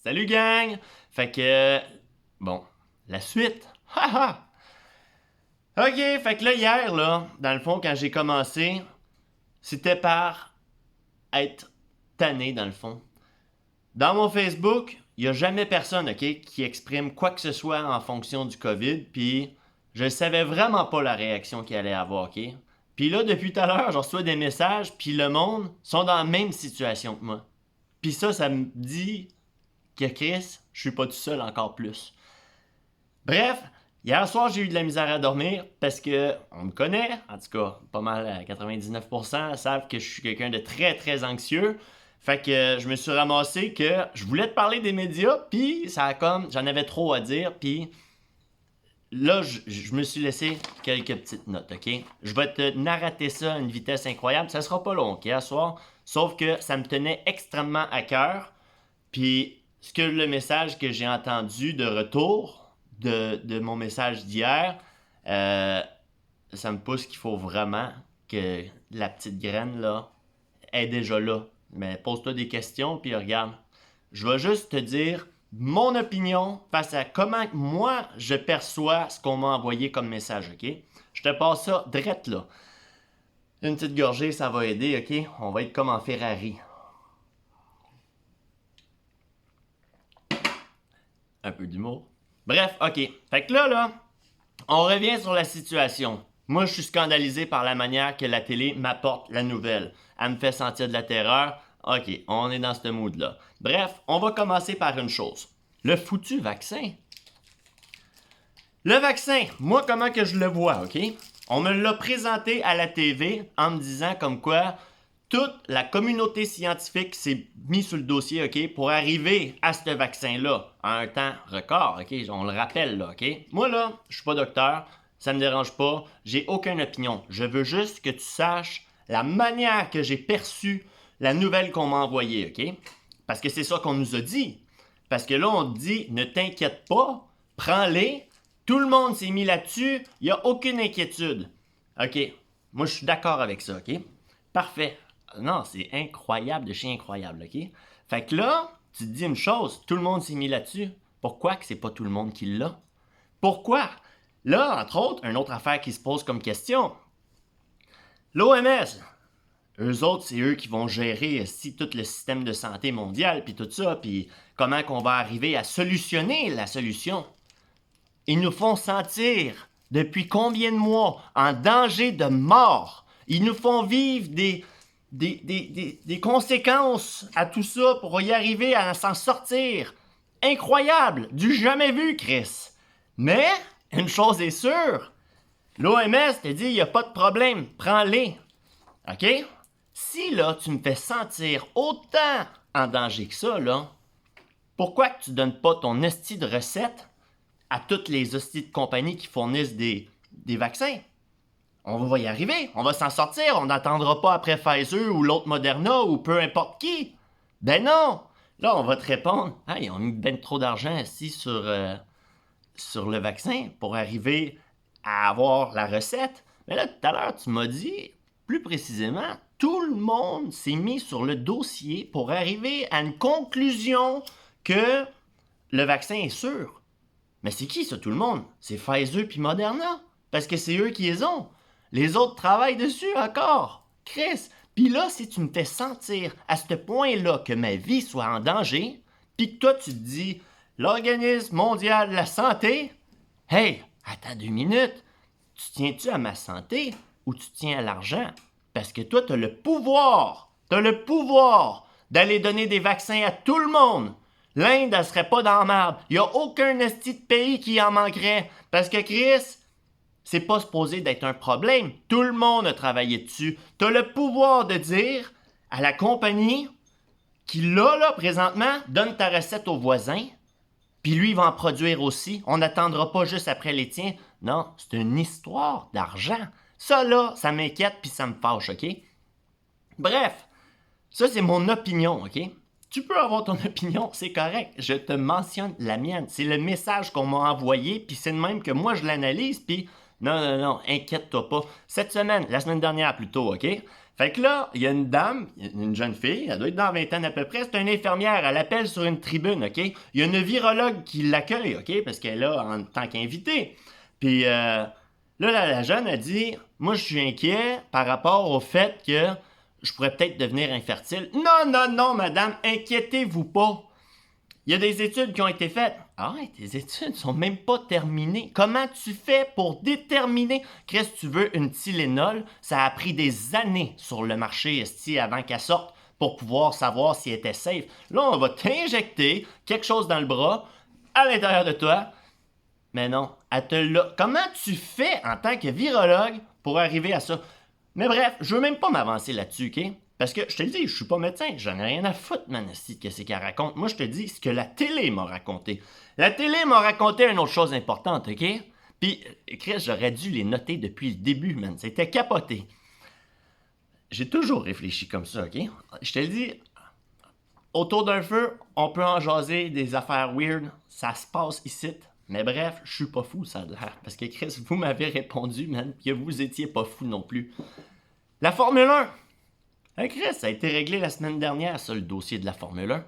Salut gang! Fait que, bon, la suite. Haha! Ok, fait que là, hier, là, dans le fond, quand j'ai commencé, c'était par être tanné, dans le fond. Dans mon Facebook, il n'y a jamais personne, ok, qui exprime quoi que ce soit en fonction du COVID, puis je savais vraiment pas la réaction qu'il allait avoir, ok? Puis là, depuis tout à l'heure, je reçois des messages, puis le monde sont dans la même situation que moi. Puis ça me dit que Chris, je suis pas tout seul encore plus. Bref, hier soir, j'ai eu de la misère à dormir parce que on me connaît, en tout cas, pas mal à 99%, savent que je suis quelqu'un de très très anxieux. Fait que je me suis ramassé que je voulais te parler des médias, puis ça a comme j'en avais trop à dire, puis là je me suis laissé quelques petites notes, ok? Je vais te narrater ça à une vitesse incroyable, ça sera pas long, ok, à soir. Sauf que ça me tenait extrêmement à cœur, puis ce que le message que j'ai entendu de retour de mon message d'hier, euh, ça me pousse qu'il faut vraiment que la petite graine là est déjà là. Mais pose-toi des questions, puis regarde. Je vais juste te dire mon opinion face à comment moi je perçois ce qu'on m'a envoyé comme message, ok? Je te passe ça drette là. Une petite gorgée, ça va aider, ok? On va être comme en Ferrari. Un peu d'humour. Bref, ok. Fait que là, on revient sur la situation. Moi, je suis scandalisé par la manière que la télé m'apporte la nouvelle. Elle me fait sentir de la terreur. Ok, on est dans ce mood-là. Bref, on va commencer par une chose. Le foutu vaccin. Le vaccin, moi, comment que je le vois, ok? On me l'a présenté à la TV en me disant comme quoi toute la communauté scientifique s'est mise sur le dossier, ok, pour arriver à ce vaccin-là en un temps record, ok, on le rappelle, là, ok. Moi, là, je suis pas docteur, ça me dérange pas, j'ai aucune opinion. Je veux juste que tu saches la manière que j'ai perçu la nouvelle qu'on m'a envoyée, ok? Parce que c'est ça qu'on nous a dit. Parce que là, on te dit, ne t'inquiète pas, prends-les, tout le monde s'est mis là-dessus, il n'y a aucune inquiétude. Ok, moi je suis d'accord avec ça, ok? Parfait. Non, c'est incroyable de chez incroyable, ok? Fait que là, tu te dis une chose, tout le monde s'est mis là-dessus. Pourquoi que c'est pas tout le monde qui l'a? Pourquoi? Là, entre autres, une autre affaire qui se pose comme question. L'OMS, eux autres, c'est eux qui vont gérer si tout le système de santé mondial, puis tout ça, puis comment qu'on va arriver à solutionner la solution. Ils nous font sentir, depuis combien de mois, en danger de mort. Ils nous font vivre des conséquences à tout ça pour y arriver à s'en sortir. Incroyable, du jamais vu, Chris. Mais, une chose est sûre, l'OMS te dit, il n'y a pas de problème, prends-les. OK? Si, là, tu me fais sentir autant en danger que ça, là, pourquoi que tu donnes pas ton esti de recette à toutes les hosties de compagnies qui fournissent des vaccins? On va y arriver, on va s'en sortir, on n'attendra pas après Pfizer ou l'autre Moderna ou peu importe qui. Ben non! Là, on va te répondre, ah, ils ont mis ben trop d'argent ici sur le vaccin pour arriver à avoir la recette. Mais là, tout à l'heure, tu m'as dit, plus précisément, tout le monde s'est mis sur le dossier pour arriver à une conclusion que le vaccin est sûr. Mais c'est qui ça, tout le monde? C'est Pfizer puis Moderna. Parce que c'est eux qui les ont. Les autres travaillent dessus encore. Chris. Puis là, si tu me fais sentir à ce point-là que ma vie soit en danger, puis que toi tu te dis l'Organisme mondial de la santé, hey, attends 2 minutes. Tu tiens-tu à ma santé ou tu tiens à l'argent? Parce que toi, t'as le pouvoir. T'as le pouvoir d'aller donner des vaccins à tout le monde. L'Inde, elle serait pas dans la merde. Il n'y a aucun esti de pays qui en manquerait. Parce que Chris, c'est pas supposé d'être un problème. Tout le monde a travaillé dessus. T'as le pouvoir de dire à la compagnie qui là, présentement, donne ta recette au voisin, puis lui, il va en produire aussi. On n'attendra pas juste après les tiens. Non, c'est une histoire d'argent. Ça, là, ça m'inquiète puis ça me fâche, OK? Bref, ça, c'est mon opinion, OK? Tu peux avoir ton opinion, c'est correct. Je te mentionne la mienne. C'est le message qu'on m'a envoyé, puis c'est de même que moi, je l'analyse, puis non, inquiète-toi pas. Cette semaine, la semaine dernière plutôt, OK? Fait que là, il y a une dame, une jeune fille, elle doit être dans la vingtaine à peu près, c'est une infirmière, elle appelle sur une tribune, OK? Il y a une virologue qui l'accueille, OK? Parce qu'elle est là en tant qu'invitée. Puis là, la jeune a dit, moi, je suis inquiet par rapport au fait que je pourrais peut-être devenir infertile. Non, non, non, madame, inquiétez-vous pas. Il y a des études qui ont été faites. Ah ouais, tes études sont même pas terminées. Comment tu fais pour déterminer? Chris, tu veux une Tylenol? Ça a pris des années sur le marché esti avant qu'elle sorte pour pouvoir savoir si elle était safe. Là, on va t'injecter quelque chose dans le bras, à l'intérieur de toi. Mais non, elle te l'a. Comment tu fais en tant que virologue pour arriver à ça? Mais bref, je veux même pas m'avancer là-dessus, OK? Parce que je te le dis, je suis pas médecin, j'en ai rien à foutre, man, si qu'est-ce qu'elle raconte. Moi, je te dis ce que la télé m'a raconté. La télé m'a raconté une autre chose importante, OK? Puis, Chris, j'aurais dû les noter depuis le début, man. C'était capoté. J'ai toujours réfléchi comme ça, OK? Je te le dis, autour d'un feu, on peut en jaser des affaires weird. Ça se passe ici. Mais bref, je suis pas fou, ça a l'air. Parce que Chris, vous m'avez répondu, man, que vous étiez pas fou non plus. La Formule 1! Hey Chris, ça a été réglé la semaine dernière, ça, le dossier de la Formule 1.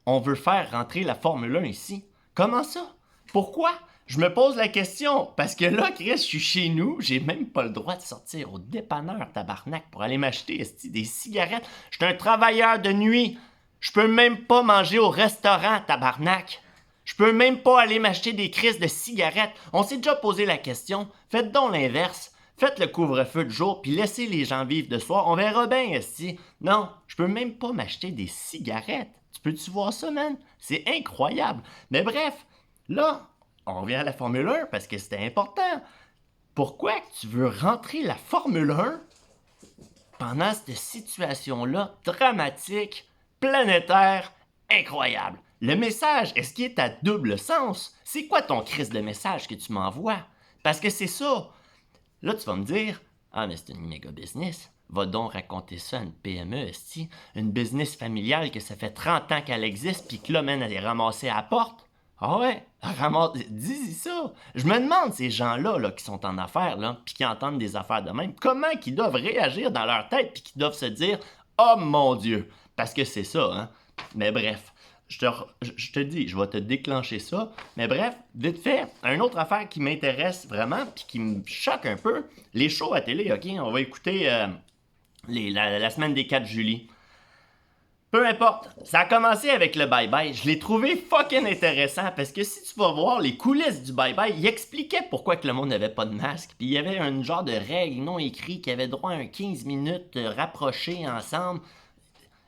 On veut faire rentrer la Formule 1 ici. Comment ça? Pourquoi? Je me pose la question, parce que là, Chris, je suis chez nous, j'ai même pas le droit de sortir au dépanneur, tabarnak, pour aller m'acheter des cigarettes. Je suis un travailleur de nuit. Je peux même pas manger au restaurant, tabarnak. Je peux même pas aller m'acheter des crises de cigarettes. On s'est déjà posé la question. Faites donc l'inverse. Faites le couvre-feu de jour, puis laissez les gens vivre de soir. On verra bien, esti. Non, je peux même pas m'acheter des cigarettes. Tu peux-tu voir ça, man? C'est incroyable. Mais bref, là, on revient à la Formule 1 parce que c'était important. Pourquoi tu veux rentrer la Formule 1 pendant cette situation-là dramatique, planétaire, incroyable? Le message, est-ce qu'il est à double sens? C'est quoi ton crise de message que tu m'envoies? Parce que c'est ça. Là, tu vas me dire, ah, mais c'est une méga business. Va donc raconter ça à une PME, esti. Une business familiale que ça fait 30 ans qu'elle existe, puis que là, man, elle est ramassée à la porte. Ah ouais, dis-y ça. Je me demande, ces gens-là là, qui sont en affaires, là, puis qui entendent des affaires de même, comment ils doivent réagir dans leur tête, puis qu'ils doivent se dire, oh mon Dieu. Parce que c'est ça, hein. Mais bref. Je te dis, je vais te déclencher ça. Mais bref, vite fait, une autre affaire qui m'intéresse vraiment puis qui me choque un peu, les shows à télé, OK? On va écouter la semaine des 4 juillet. Peu importe, ça a commencé avec le bye-bye. Je l'ai trouvé fucking intéressant parce que si tu vas voir les coulisses du bye-bye, il expliquait pourquoi que le monde n'avait pas de masque. Puis il y avait un genre de règle non écrite qui avait droit à un 15 minutes rapprochés ensemble.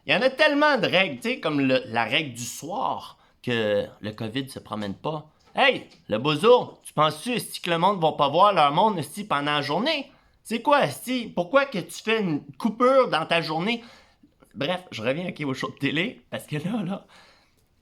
Il y en a tellement de règles, tu sais, comme la règle du soir, que le COVID ne se promène pas. Hey, le bozo, tu penses-tu esti, que le monde va pas voir leur monde esti, pendant la journée? C'est quoi, esti? Pourquoi que tu fais une coupure dans ta journée? Bref, je reviens au show de télé, parce que là,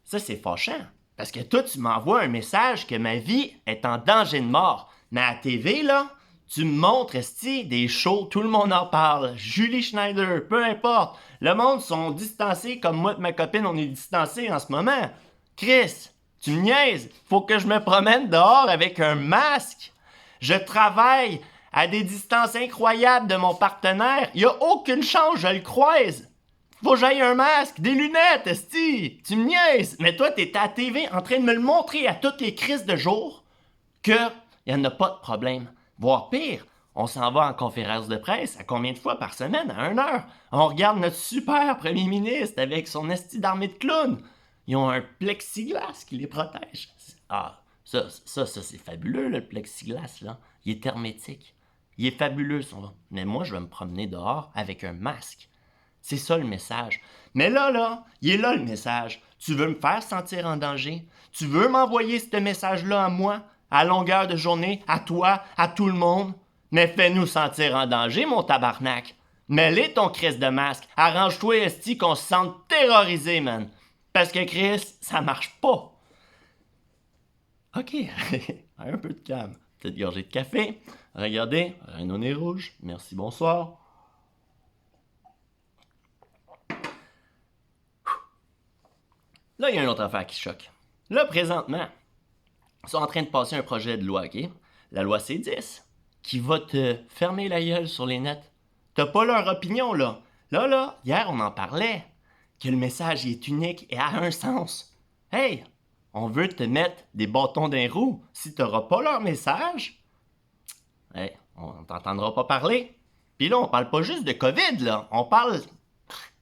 ça c'est fâchant. Parce que toi, tu m'envoies un message que ma vie est en danger de mort. Mais à la TV, là, tu me montres, esti, des shows, tout le monde en parle. Julie Schneider, peu importe. Le monde sont distancés comme moi et ma copine, on est distancés en ce moment. Chris, tu me niaises. Faut que je me promène dehors avec un masque. Je travaille à des distances incroyables de mon partenaire. Il n'y a aucune chance, je le croise. Faut que j'aille un masque, des lunettes, esti. Tu me niaises. Mais toi, t'es à la TV en train de me le montrer à toutes les crises de jour que il n'y en a pas de problème. Voire pire, on s'en va en conférence de presse à combien de fois par semaine? À 1 heure. On regarde notre super premier ministre avec son esti d'armée de clowns. Ils ont un plexiglas qui les protège. Ah, ça c'est fabuleux, le plexiglas, là. Il est hermétique. Il est fabuleux, son. Mais moi, je vais me promener dehors avec un masque. C'est ça le message. Mais là, il est là le message. Tu veux me faire sentir en danger? Tu veux m'envoyer ce message-là à moi? À longueur de journée, à toi, à tout le monde. Mais fais-nous sentir en danger, mon tabarnak. Mets-les ton Chris de masque. Arrange-toi, esti, qu'on se sente terrorisé, man. Parce que Chris, ça marche pas. OK, un peu de calme. Petite gorgée de café. Regardez, un au nez rouge. Merci, bonsoir. Là, il y a une autre affaire qui choque. Là, présentement, ils sont en train de passer un projet de loi, OK? La loi C10, qui va te fermer la gueule sur les nets. T'as pas leur opinion, là. Là, hier, on en parlait, que le message est unique et a un sens. Hey, on veut te mettre des bâtons dans les roues. Si tu n'auras pas leur message, hey, on t'entendra pas parler. Puis là, on parle pas juste de COVID, là. On parle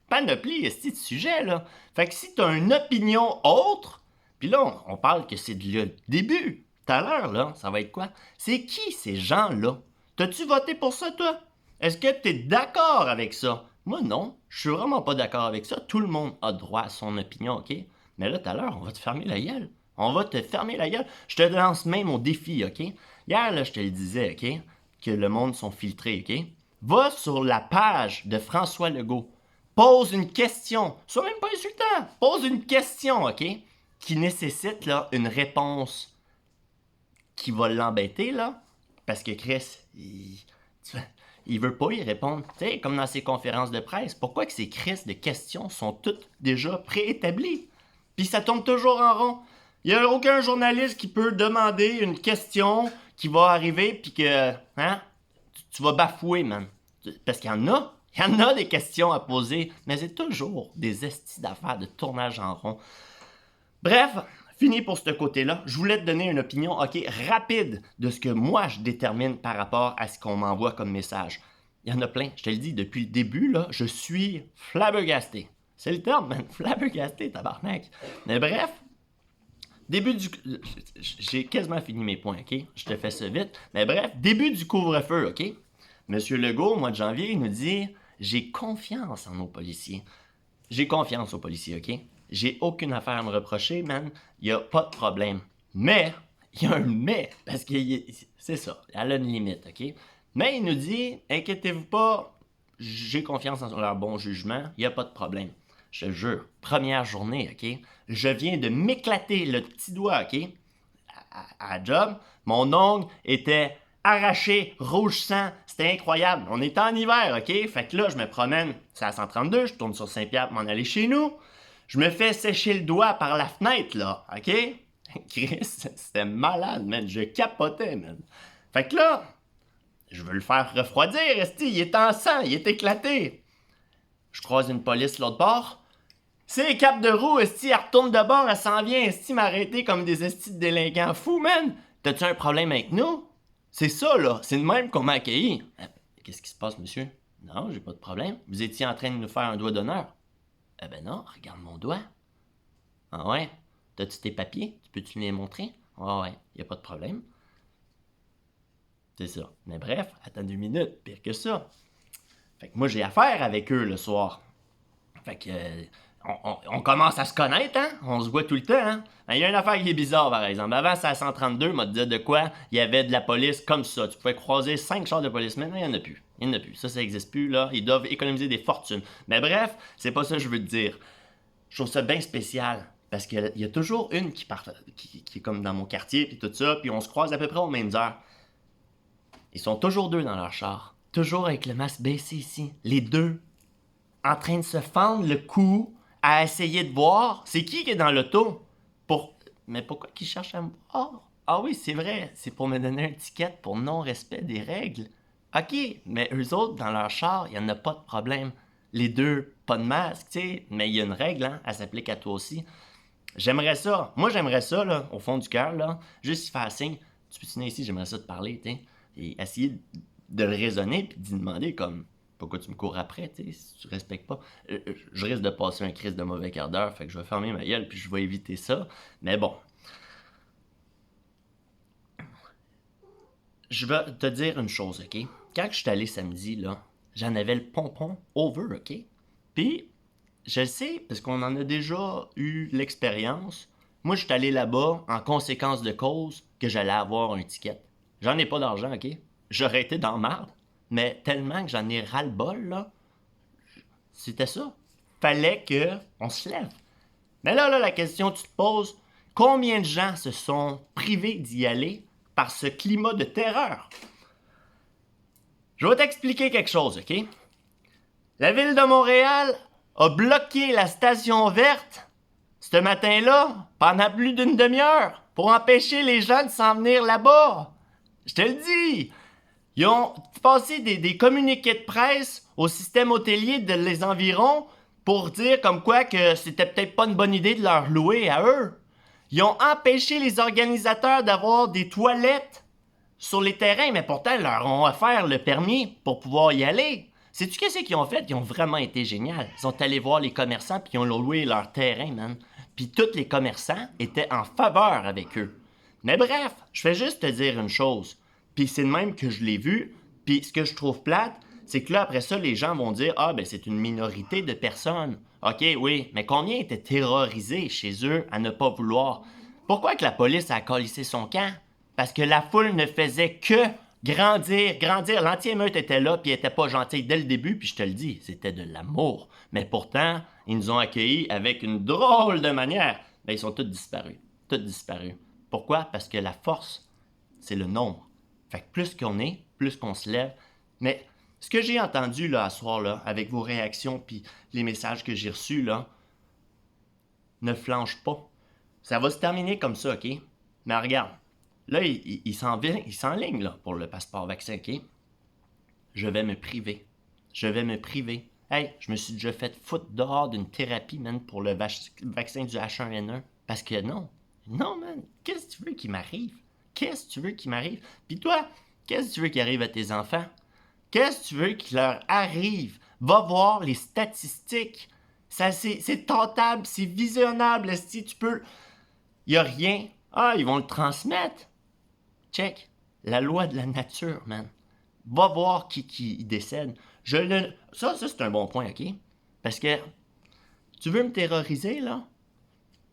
panoplie, esti de sujet, là. Fait que si tu as une opinion autre, puis là, on parle que c'est le début. Tout à l'heure, là, ça va être quoi? C'est qui ces gens-là? T'as-tu voté pour ça, toi? Est-ce que t'es d'accord avec ça? Moi, non. Je suis vraiment pas d'accord avec ça. Tout le monde a droit à son opinion, OK? Mais là, tout à l'heure, on va te fermer la gueule. On va te fermer la gueule. Je te lance même au défi, OK? Hier, là, je te le disais, OK? Que le monde sont filtrés, OK? Va sur la page de François Legault. Pose une question. Sois même pas insultant. Pose une question, OK? Qui nécessite, là, une réponse qui va l'embêter, là. Parce que Chris, il veut pas y répondre. Tu sais, comme dans ses conférences de presse. Pourquoi que ces crises de questions sont toutes déjà préétablies? Puis ça tourne toujours en rond. Il n'y a aucun journaliste qui peut demander une question qui va arriver puis que, hein, tu vas bafouer, man. Parce qu'il y en a. Il y en a des questions à poser, mais c'est toujours des estis d'affaires de tournage en rond. Bref, fini pour ce côté-là. Je voulais te donner une opinion, OK, rapide de ce que moi je détermine par rapport à ce qu'on m'envoie comme message. Il y en a plein. Je te le dis, depuis le début, là, je suis flabbergasté. C'est le terme, man. Flabbergasté, tabarnak. Mais bref, j'ai quasiment fini mes points, OK? Je te fais ça vite. Mais bref, début du couvre-feu, OK? Monsieur Legault, au mois de janvier, il nous dit « J'ai confiance en nos policiers. » J'ai confiance aux policiers, OK? J'ai aucune affaire à me reprocher, man. Il n'y a pas de problème. Mais, il y a un mais, parce que c'est ça, elle a une limite, OK? Mais il nous dit « Inquiétez-vous pas, j'ai confiance en leur bon jugement, il n'y a pas de problème. » Je te jure, première journée, OK? Je viens de m'éclater le petit doigt, OK? À job, mon ongle était arraché, rouge sang, c'était incroyable. On est en hiver, OK? Fait que là, je me promène, c'est à 132, je tourne sur Saint-Pierre pour m'en aller chez nous. Je me fais sécher le doigt par la fenêtre, là, OK? Chris, c'était malade, man. Je capotais, man. Fait que là, je veux le faire refroidir, esti. Il est en sang, il est éclaté. Je croise une police de l'autre bord. C'est cap de roue, esti, elle retourne de bord, elle s'en vient, esti, m'arrêter comme des estis de délinquants fous, man. T'as-tu un problème avec nous? C'est ça, là. C'est de même qu'on m'a accueilli. Qu'est-ce qui se passe, monsieur? Non, j'ai pas de problème. Vous étiez en train de nous faire un doigt d'honneur. Eh ben non, regarde mon doigt. Ah ouais? T'as-tu tes papiers? Tu peux-tu les montrer? Ah ouais, y a pas de problème. C'est ça. Mais bref, attends 2 minutes, pire que ça. Fait que moi, j'ai affaire avec eux le soir. Fait que... on commence à se connaître, hein? On se voit tout le temps, hein? Il y a une affaire qui est bizarre, par exemple. Avant, c'est à 132, m'a dit de quoi? Il y avait de la police comme ça. Tu pouvais croiser 5 chars de police. Maintenant, il n'y en a plus. Il n'y en a plus. Ça n'existe plus, là. Ils doivent économiser des fortunes. Mais bref, c'est pas ça que je veux te dire. Je trouve ça bien spécial. Parce qu'il y a toujours une qui est comme dans mon quartier, puis tout ça, puis on se croise à peu près aux mêmes heures. Ils sont toujours deux dans leur char. Toujours avec le masque baissé ici. Les deux. En train de se fendre le cou à essayer de voir. C'est qui est dans l'auto? Mais pourquoi qu'ils cherchent à me voir? Ah oui, c'est vrai. C'est pour me donner un ticket pour non-respect des règles. OK, mais eux autres, dans leur char, il n'y en a pas de problème. Les deux, pas de masque, tu sais. Mais il y a une règle, hein. Elle s'applique à toi aussi. J'aimerais ça. Moi, j'aimerais ça, là, au fond du cœur, là. Juste faire signe. Tu peux venir ici, j'aimerais ça te parler, tu sais. Et essayer de le raisonner puis d'y demander comme pourquoi tu me cours après, tu sais, si tu respectes pas. Je risque de passer un crise de mauvais quart d'heure, fait que je vais fermer ma gueule puis je vais éviter ça. Mais bon. Je vais te dire une chose, OK? Quand je suis allé samedi, là, j'en avais le pompon over, OK? Puis, je le sais, parce qu'on en a déjà eu l'expérience. Moi, je suis allé là-bas en conséquence de cause que j'allais avoir un ticket. J'en ai pas d'argent, OK? J'aurais été dans marde, mais tellement que j'en ai ras-le-bol, là, c'était ça. Fallait que on se lève. Mais là, la question que tu te poses, combien de gens se sont privés d'y aller par ce climat de terreur? Je vais t'expliquer quelque chose, OK? La ville de Montréal a bloqué la station verte ce matin-là pendant plus d'une demi-heure pour empêcher les gens de s'en venir là-bas. Je te le dis! Ils ont passé des communiqués de presse au système hôtelier de les environs pour dire comme quoi que c'était peut-être pas une bonne idée de leur louer à eux. Ils ont empêché les organisateurs d'avoir des toilettes sur les terrains, mais pourtant, ils leur ont offert le permis pour pouvoir y aller. Sais-tu qu'est-ce qu'ils ont fait? Ils ont vraiment été géniaux. Ils sont allés voir les commerçants puis ils ont loué leur terrain, man. Puis tous les commerçants étaient en faveur avec eux. Mais bref, je vais juste te dire une chose. Puis c'est de même que je l'ai vu. Puis ce que je trouve plate, c'est que là, après ça, les gens vont dire « Ah, ben c'est une minorité de personnes. » OK, oui, mais combien étaient terrorisés chez eux à ne pas vouloir? Pourquoi que la police a collissé son camp? Parce que la foule ne faisait que grandir, grandir. L'anti-émeute était là, puis elle était pas gentille dès le début, puis je te le dis, c'était de l'amour. Mais pourtant, ils nous ont accueillis avec une drôle de manière. Ben, ils sont tous disparus. Tous disparus. Pourquoi? Parce que la force, c'est le nombre. Fait que plus qu'on est, plus qu'on se lève. Mais ce que j'ai entendu là, à soir, là, avec vos réactions, puis les messages que j'ai reçus, là, ne flanche pas. Ça va se terminer comme ça, OK? Mais regarde, là, il s'enligne là, pour le passeport vaccin, OK? Je vais me priver. Je vais me priver. Hey, je me suis déjà fait foutre dehors d'une thérapie, man, pour le vaccin du H1N1. Parce que non. Non, man. Qu'est-ce que tu veux qu'il m'arrive? Qu'est-ce que tu veux qu'il m'arrive? Puis toi, qu'est-ce que tu veux qu'il arrive à tes enfants? Qu'est-ce que tu veux qu'il leur arrive? Va voir les statistiques. Ça, c'est tentable, c'est visionnable. Si tu peux... Il n'y a rien. Ah, ils vont le transmettre. Check. La loi de la nature, man. Va voir qui décède. Ça, c'est un bon point, OK? Parce que tu veux me terroriser, là?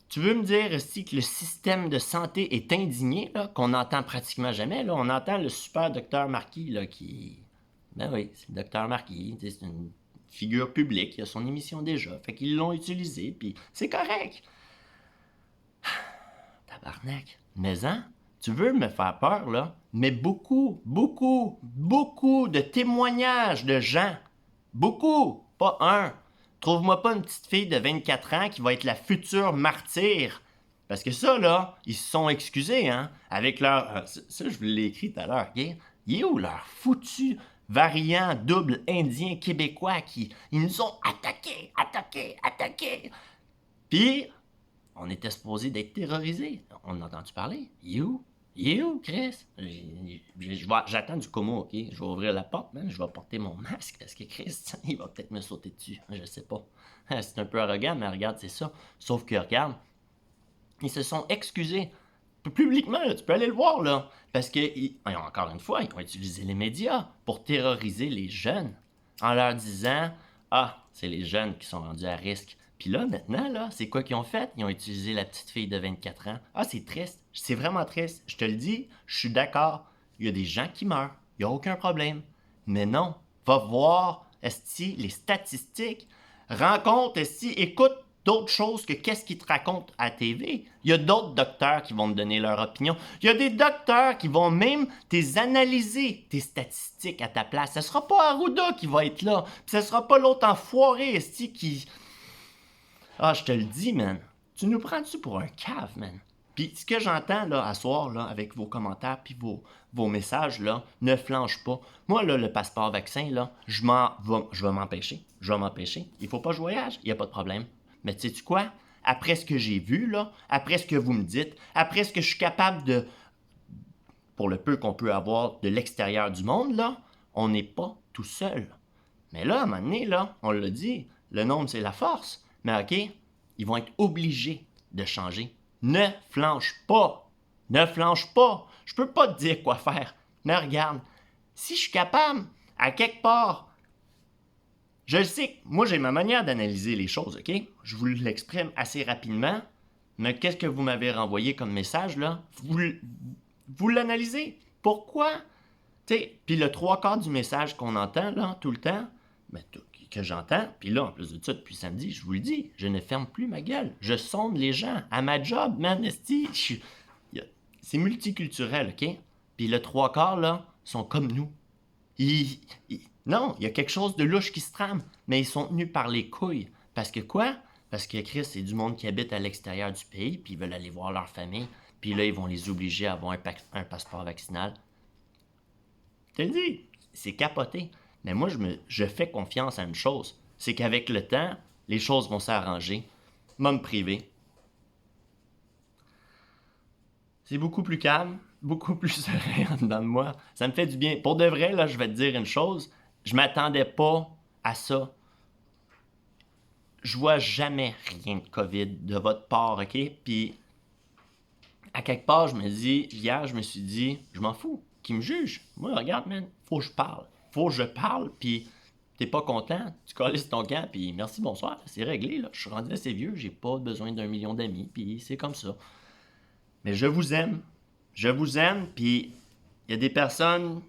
Tu veux me dire aussi que le système de santé est indigné, là, qu'on n'entend pratiquement jamais, là? On entend le super docteur Marquis, là, qui... Ben oui, c'est le docteur Marquis, c'est une figure publique, il a son émission déjà, fait qu'ils l'ont utilisé, puis c'est correct. Tabarnak. Mais hein, tu veux me faire peur, là? Mais beaucoup, beaucoup, beaucoup de témoignages de gens. Beaucoup, pas un. Trouve-moi pas une petite fille de 24 ans qui va être la future martyre. Parce que ça, là, ils se sont excusés, hein, avec leur... ça, je vous l'ai écrit tout à l'heure, OK? Il est où leur foutu variant double indien québécois qui... Ils nous ont attaqués, attaqués, attaqués. Puis, on était supposé d'être terrorisés. On a entendu parler. You? You, Chris? J'attends du Como, OK? Je vais ouvrir la porte, man. Je vais porter mon masque parce que Chris, il va peut-être me sauter dessus. Je sais pas. C'est un peu arrogant, mais regarde, c'est ça. Sauf que, regarde, ils se sont excusés. Publiquement, là, tu peux aller le voir, là. Parce que, encore une fois, ils ont utilisé les médias pour terroriser les jeunes en leur disant « Ah, c'est les jeunes qui sont rendus à risque. » Puis là, maintenant, là, c'est quoi qu'ils ont fait? Ils ont utilisé la petite fille de 24 ans. Ah, c'est triste. C'est vraiment triste. Je te le dis, je suis d'accord. Il y a des gens qui meurent. Il n'y a aucun problème. Mais non, va voir, esti, les statistiques. Rencontre, esti, écoute d'autres choses que qu'est-ce qu'ils te racontent à TV. Il y a d'autres docteurs qui vont te donner leur opinion. Il y a des docteurs qui vont même analyser tes statistiques à ta place. Ce sera pas Arruda qui va être là. Puis ce sera pas l'autre enfoiré, esti, qui... Ah, je te le dis, man. Tu nous prends-tu pour un cave, man? Puis ce que j'entends, là, à soir, là, avec vos commentaires puis vos messages, là, ne flanche pas. Moi, là, le passeport vaccin, là, je vais m'empêcher. Je vais m'empêcher. Il faut pas que je voyage. Il n'y a pas de problème. Mais tu sais-tu quoi? Après ce que j'ai vu, là, après ce que vous me dites, après ce que je suis capable de... Pour le peu qu'on peut avoir de l'extérieur du monde, là, on n'est pas tout seul. Mais là, à un moment donné, là, on l'a dit, le nombre, c'est la force. Mais OK, ils vont être obligés de changer. Ne flanche pas. Ne flanche pas. Je peux pas te dire quoi faire. Mais regarde, si je suis capable, à quelque part, je le sais, moi j'ai ma manière d'analyser les choses, OK? Je vous l'exprime assez rapidement, mais qu'est-ce que vous m'avez renvoyé comme message, là? Vous l'analysez. Pourquoi? Tu sais, puis le trois quarts du message qu'on entend, là, tout le temps, ben, que j'entends, puis là, en plus de ça, depuis samedi, je vous le dis, je ne ferme plus ma gueule. Je sonde les gens à ma job, man, esti. C'est multiculturel, OK? Puis le trois quarts, là, sont comme nous. Non, il y a quelque chose de louche qui se trame, mais ils sont tenus par les couilles. Parce que quoi? Parce que Chris, c'est du monde qui habite à l'extérieur du pays, puis ils veulent aller voir leur famille, puis là, ils vont les obliger à avoir un passeport vaccinal. Je te le dis, c'est capoté. Mais moi, je fais confiance à une chose. C'est qu'avec le temps, les choses vont s'arranger. Moi, me priver. C'est beaucoup plus calme, beaucoup plus serein dans moi. Ça me fait du bien. Pour de vrai, là, je vais te dire une chose. Je m'attendais pas à ça. Je vois jamais rien de COVID de votre part, OK? Puis, à quelque part, je me dis, hier, je me suis dit, je m'en fous. Qui me juge? Moi, regarde, man, faut que je parle. Faut que je parle, puis t'es pas content, tu colles ton camp, puis merci, bonsoir, c'est réglé, là. Je suis rendu assez vieux, j'ai pas besoin d'un million d'amis, puis c'est comme ça. Mais je vous aime, puis il y a des personnes,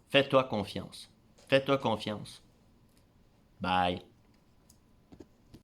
fais-toi confiance. Fais-toi confiance. Bye.